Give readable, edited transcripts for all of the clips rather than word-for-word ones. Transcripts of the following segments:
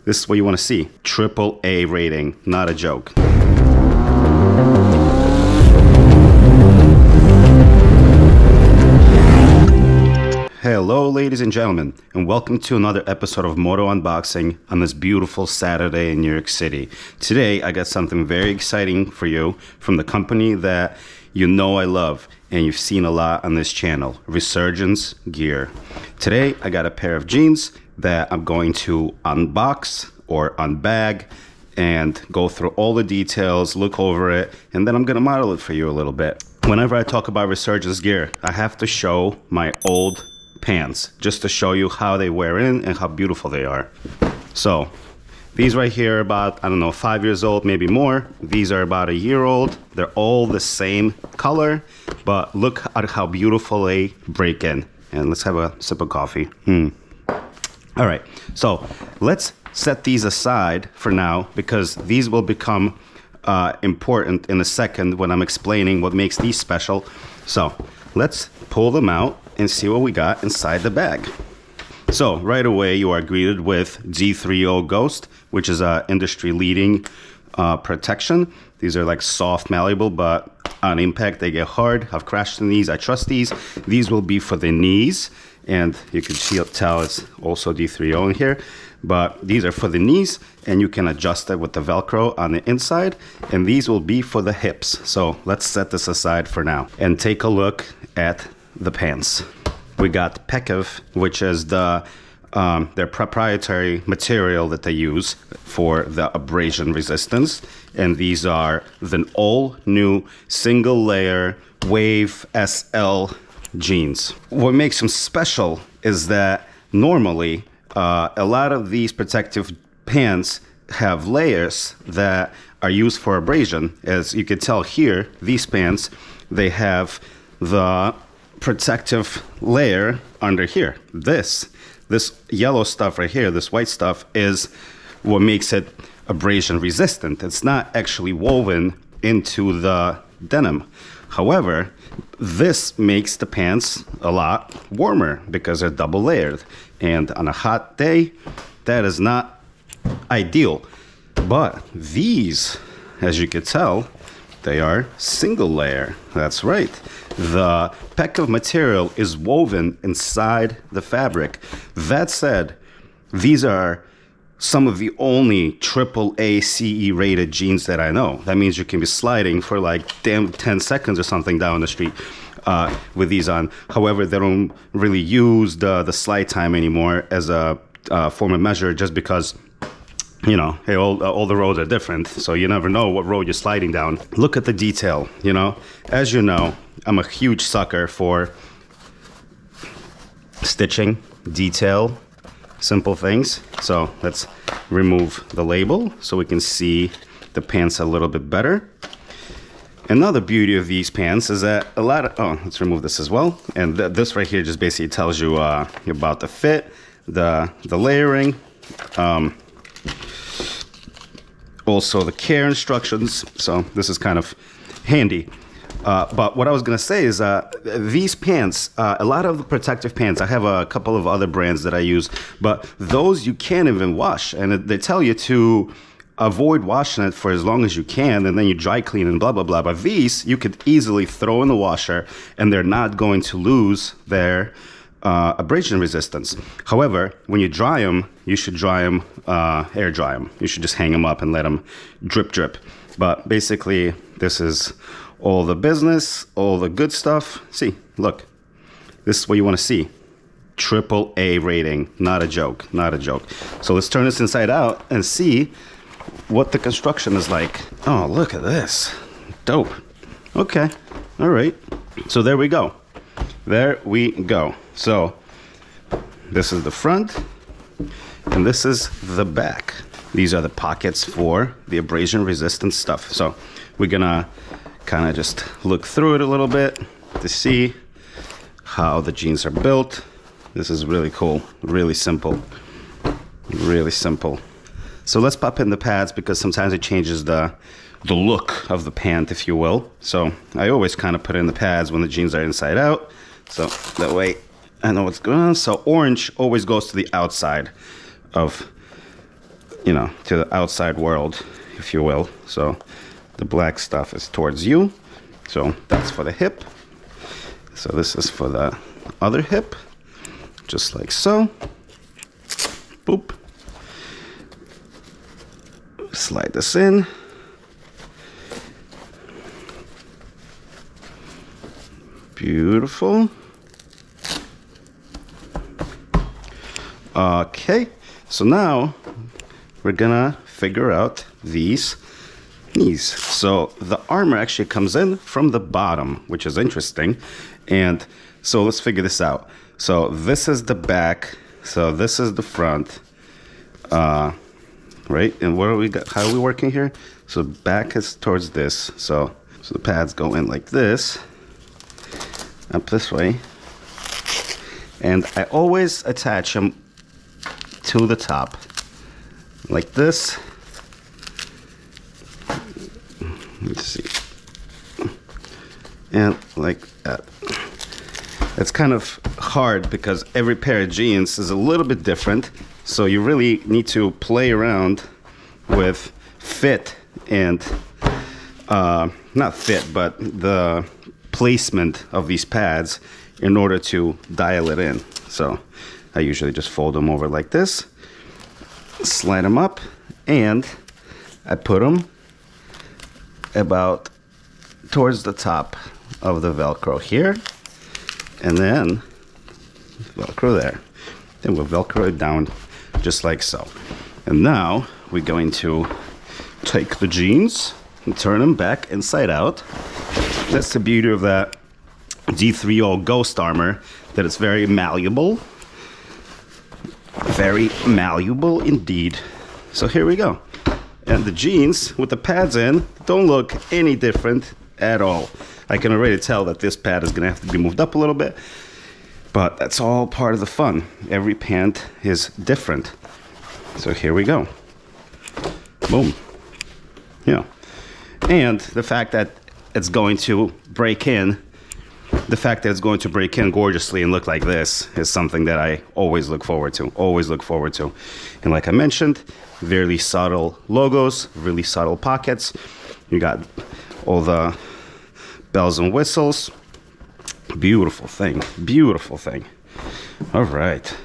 This is what you want to see. AAA rating, not a joke. Hello ladies and gentlemen, and welcome to another episode of Moto Unboxing on this beautiful Saturday in New York City. Today I got something very exciting for you from the company that you know I love and you've seen a lot on this channel, Resurgence Gear. Today I got a pair of jeans that I'm going to unbox or unbag and go through all the details, look over it, and then I'm gonna model it for you a little bit. Whenever I talk about Resurgence Gear, I have to show my old pants just to show you how they wear in and how beautiful they are. So these right here are about, I don't know, 5 years old, maybe more. These are about a year old. They're all the same color, but look at how beautiful they break in. And let's have a sip of coffee. All right, so let's set these aside for now because these will become important in a second when I'm explaining what makes these special. So let's pull them out and see what we got inside the bag. So right away you are greeted with D3O Ghost, which is a industry leading protection. These are like soft, malleable, but on impact they get hard. I've crashed in these, I trust these. These will be for the knees, and you can tell it's also D3O in here, but these are for the knees and you can adjust it with the Velcro on the inside, and these will be for the hips. So let's set this aside for now and take a look at the pants. We got Pekev, which is their proprietary material that they use for the abrasion resistance, and these are the all new single layer Wave SL jeans. What makes them special is that normally a lot of these protective pants have layers that are used for abrasion. As you can tell here, these pants, they have the protective layer under here. This yellow stuff right here, this white stuff, is what makes it abrasion resistant. It's not actually woven into the denim. However, this makes the pants a lot warmer because they're double layered, and on a hot day that is not ideal. But these, as you can tell, they are single layer. That's right. The Pekev material is woven inside the fabric. That said, these are some of the only AAA CE rated jeans that I know. That means you can be sliding for like 10 seconds or something down the street with these on. However, they don't really use the slide time anymore as a form of measure, just because, you know, hey, all the roads are different, so you never know what road you're sliding down. Look at the detail, you know. As you know, I'm a huge sucker for stitching, detail, simple things. So let's remove the label so we can see the pants a little bit better. Another beauty of these pants is that a lot of, let's remove this as well. And this right here just basically tells you about the fit, the layering, also the care instructions. So this is kind of handy. But what I was gonna say is these pants, a lot of the protective pants, I have a couple of other brands that I use, but those you can't even wash, and they tell you to avoid washing it for as long as you can, and then you dry clean and blah blah blah. But these you could easily throw in the washer and they're not going to lose their abrasion resistance. However, when you dry them, you should dry them, air dry them. You should just hang them up and let them drip. But basically, this is all the business, all the good stuff. See, look, this is what you want to see. AAA rating, not a joke, not a joke. So let's turn this inside out and see what the construction is like. Oh, look at this, dope. Okay, all right, so there we go. There we go. So this is the front and this is the back. These are the pockets for the abrasion resistant stuff. So we're gonna kind of just look through it a little bit to see how the jeans are built. This is really cool, really simple, really simple. So let's pop in the pads because sometimes it changes the look of the pant, if you will. So I always kind of put in the pads when the jeans are inside out, so that way I know what's going on. So orange always goes to the outside of, you know, to the outside world, if you will. So the black stuff is towards you. So that's for the hip. So this is for the other hip, just like so. Boop. Slide this in. Beautiful. Okay, so now we're gonna figure out these knees. So the armor actually comes in from the bottom, which is interesting. And so let's figure this out. So this is the back. So this is the front. Right? And what are we got? How are we working here? So back is towards this. So the pads go in like this, up this way. And I always attach them to the top like this. Let's see. And like that. It's kind of hard because every pair of jeans is a little bit different. So you really need to play around with fit and not fit, but the placement of these pads in order to dial it in. So I usually just fold them over like this, slide them up, and I put them about towards the top of the Velcro here, and then Velcro there. Then we'll Velcro it down just like so. And now we're going to take the jeans and turn them back inside out. That's the beauty of that D3O Ghost armor, that it's very malleable. Very malleable indeed. So here we go. And the jeans with the pads in don't look any different at all. I can already tell that this pad is gonna have to be moved up a little bit, but that's all part of the fun. Every pant is different. So here we go. Boom. Yeah. And the fact that it's going to break in, gorgeously and look like this is something that I always look forward to. And like I mentioned, very subtle logos, really subtle pockets. You got all the bells and whistles. Beautiful thing. All right.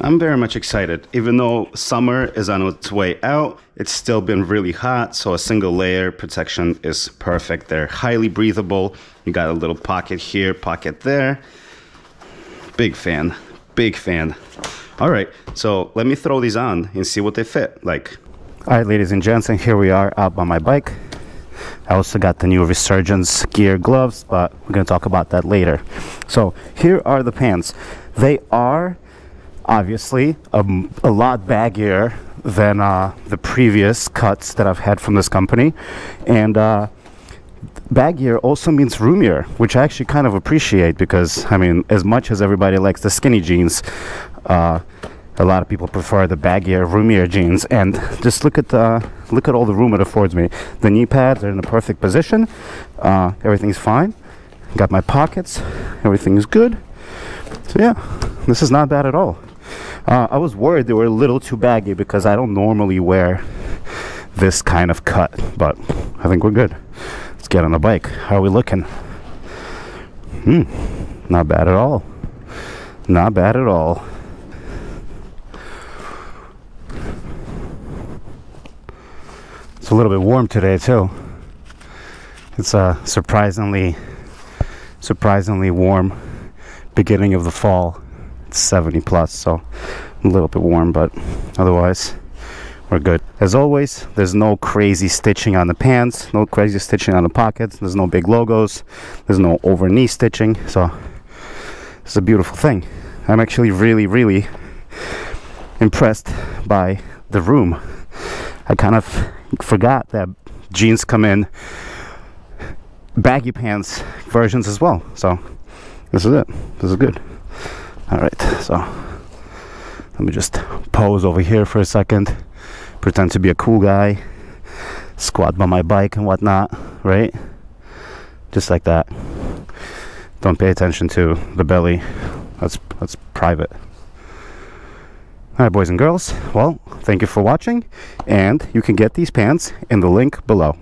I'm very much excited. Even though summer is on its way out, it's still been really hot, so a single layer protection is perfect. They're highly breathable. You got a little pocket here, pocket there. Big fan. All right, so let me throw these on and see what they fit like. All right, ladies and gents, and here we are out on my bike. I also got the new Resurgence gear gloves, but we're going to talk about that later. So here are the pants. They are obviously a lot baggier than the previous cuts that I've had from this company. And baggier also means roomier, which I actually kind of appreciate, because, I mean, as much as everybody likes the skinny jeans, a lot of people prefer the baggier, roomier jeans. And just look at all the room it affords me. The knee pads are in the perfect position. Everything's fine. Got my pockets. Everything is good. So yeah, this is not bad at all. I was worried they were a little too baggy because I don't normally wear this kind of cut, but I think we're good. Let's get on the bike. How are we looking? Not bad at all. Not bad at all. It's a little bit warm today too. It's a surprisingly warm beginning of the fall. It's 70 plus, so a little bit warm, but otherwise we're good. As always, there's no crazy stitching on the pants, no crazy stitching on the pockets, there's no big logos, there's no over knee stitching, so it's a beautiful thing. I'm actually really impressed by the room. I kind of forgot that jeans come in baggy pants versions as well, so this is it. This is good. All right, so let me just pose over here for a second, pretend to be a cool guy, squat by my bike and whatnot, right? Just like that. Don't pay attention to the belly. That's private. Alright, boys and girls, well, thank you for watching, and you can get these pants in the link below.